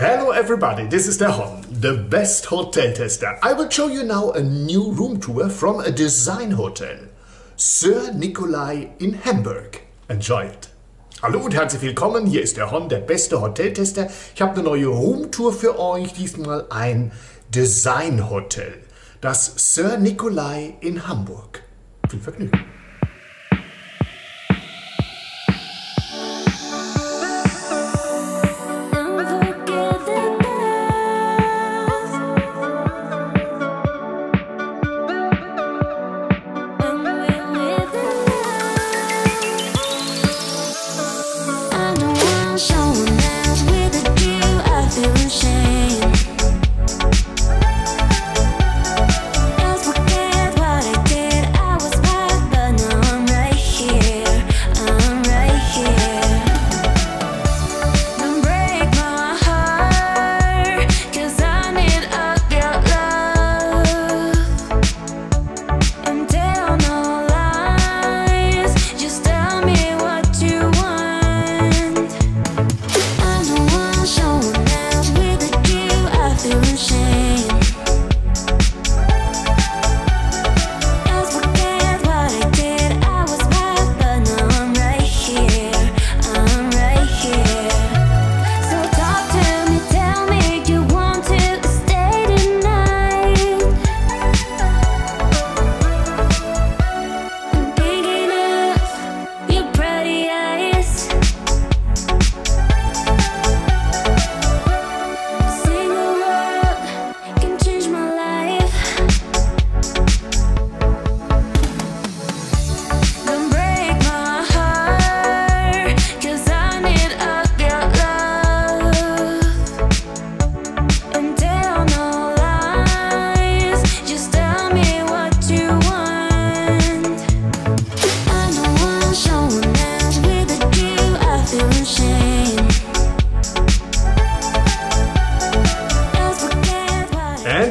Hello everybody, this is derhon, the best hotel tester. I will show you now a new room tour from a design hotel. Sir Nikolai in Hamburg. Enjoy it. Hallo und herzlich willkommen, hier ist derhon, der beste Hoteltester. Ich habe eine neue Roomtour für euch, diesmal ein Designhotel. Das Sir Nikolai in Hamburg. Viel Vergnügen.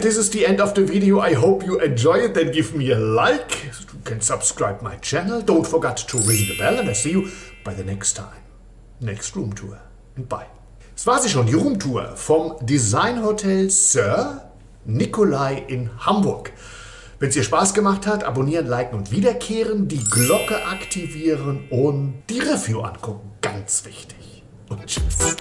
This is the end of the video. I hope you enjoy it. Then give me a like. You can subscribe my channel. Don't forget to ring the bell and I see you by the next time. Next room tour. And bye. Das war sie schon, die Roomtour vom Designhotel Sir Nikolai in Hamburg. Wenn es dir Spaß gemacht hat, abonnieren, liken und wiederkehren, die Glocke aktivieren und die Review angucken. Ganz wichtig. Und tschüss.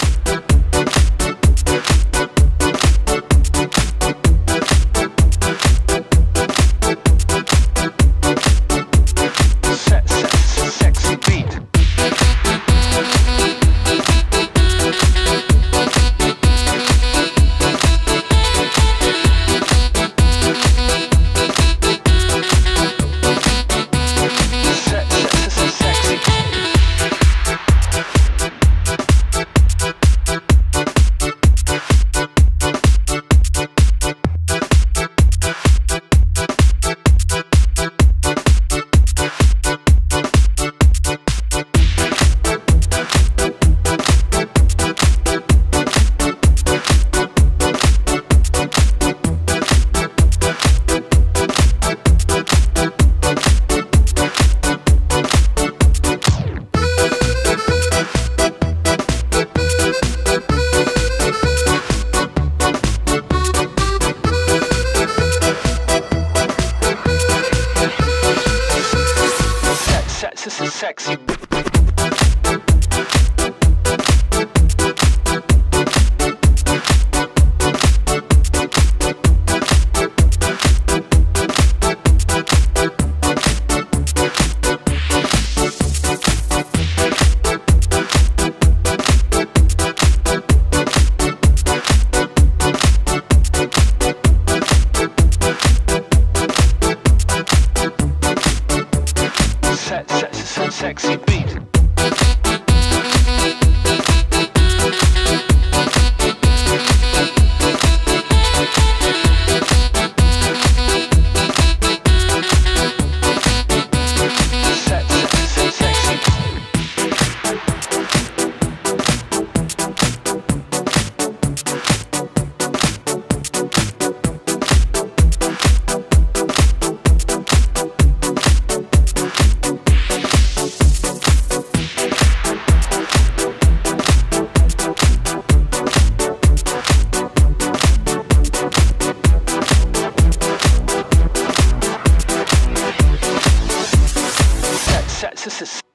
success.